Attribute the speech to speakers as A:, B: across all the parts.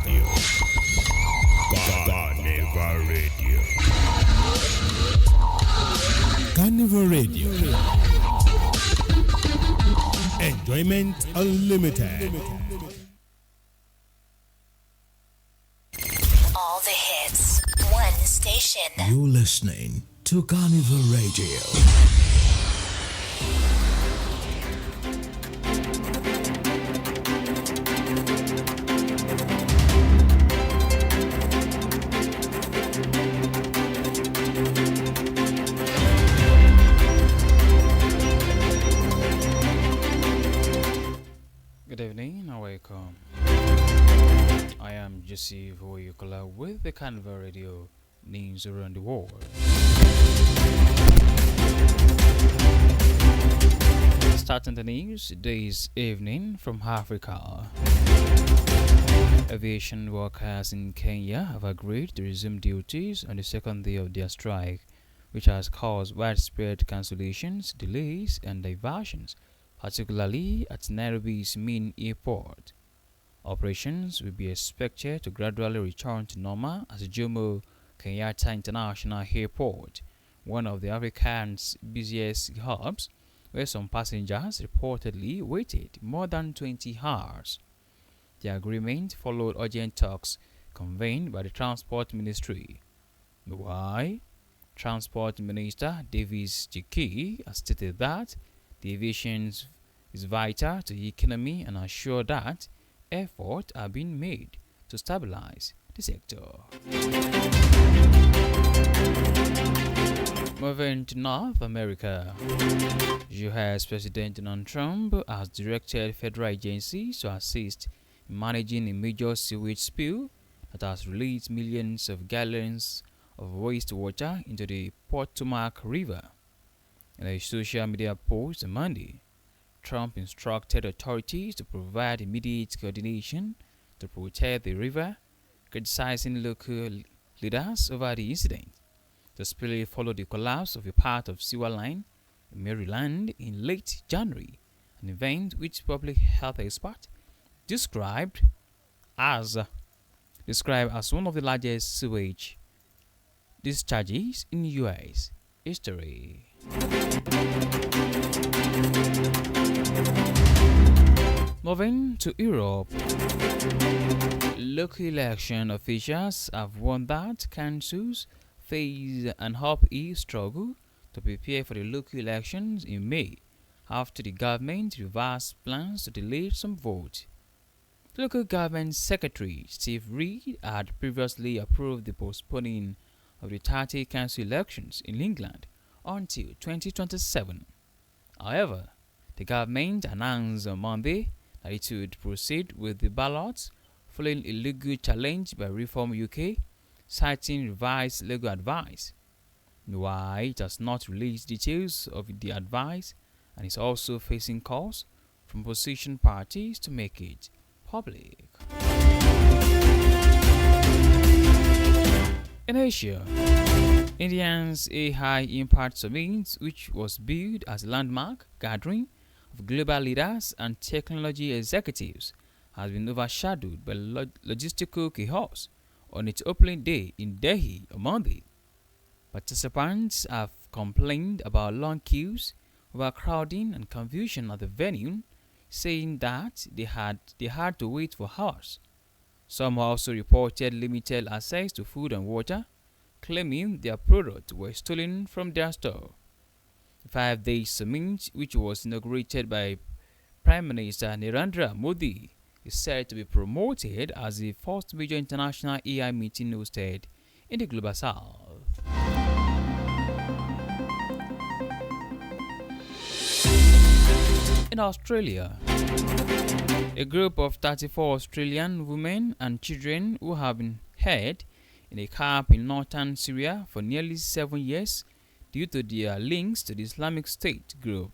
A: Radio. Carnival Radio. Carnival Radio. Enjoyment Unlimited.
B: All the hits, one station.
C: You're listening to Carnival Radio.
D: Good evening and welcome. I am Jesse Voyukola with the Carnival Radio news around the world. Starting the news this evening from Africa. Aviation workers in Kenya have agreed to resume duties on the second day of their strike, which has caused widespread cancellations, delays, and diversions, particularly at Nairobi's main airport. Operations will be expected to gradually return to normal at Jomo Kenyatta International Airport, one of the Africa's busiest hubs, where some passengers reportedly waited more than 20 hours. The agreement followed urgent talks convened by the Transport Ministry. Meanwhile, Transport Minister Davis Chiki has stated that the aviation is vital to the economy and assure that efforts are being made to stabilize the sector. Moving to North America, U.S. President Donald Trump has directed federal agencies to assist in managing a major sewage spill that has released millions of gallons of wastewater into the Potomac River. In a social media post on Monday, Trump instructed authorities to provide immediate coordination to protect the river, criticizing local leaders over the incident. The spill followed the collapse of a part of sewer line in Maryland in late January, an event which public health experts described as one of the largest sewage discharges in U.S. history. Moving to Europe, local election officials have warned that councils face an uphill struggle to prepare for the local elections in May after the government reversed plans to delay some votes. The local government secretary Steve Reed had previously approved the postponing of the 30 council elections in England until 2027. However, the government announced on Monday that it would proceed with the ballots following a legal challenge by Reform UK, citing revised legal advice. Meanwhile, it has not released details of the advice and is also facing calls from opposition parties to make it public. In Asia, India's AI Impact Summit, which was billed as a landmark gathering of global leaders and technology executives, has been overshadowed by logistical chaos on its opening day in Delhi on Monday. Participants have complained about long queues, overcrowding, and confusion at the venue, saying that they had to wait for hours. Some also reported limited access to food and water, claiming their products were stolen from their store. The 5-day summit, which was inaugurated by Prime Minister Narendra Modi, is said to be promoted as the first major international AI meeting hosted in the Global South. In Australia, a group of 34 Australian women and children who have been held in a camp in northern Syria for nearly 7 years due to their links to the Islamic State group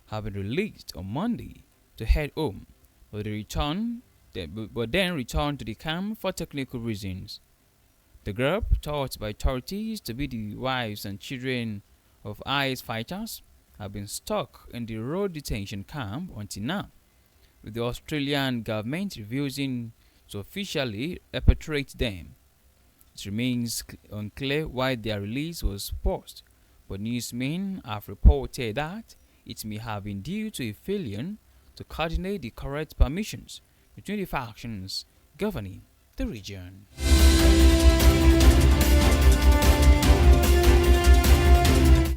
D: have been released on Monday to head home, but then returned to the camp for technical reasons. The group, thought by authorities to be the wives and children of IS fighters, have been stuck in the road detention camp until now, with the Australian government refusing to officially repatriate them. It remains unclear why their release was paused, but newsmen have reported that it may have been due to a failure to coordinate the correct permissions between the factions governing the region.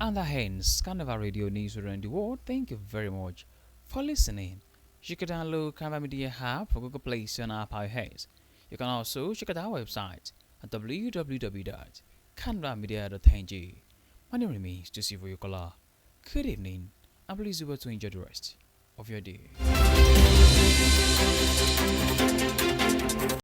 D: And that ends Carnival Radio News around the world. Thank you very much for listening. You can download Carnival Media app for Google Play Store and Apple iOS. You can also check out our website at www.carnivalmedia.ng. My name remains Joseph Oyokola. Good evening, and please do well to enjoy the rest of your day.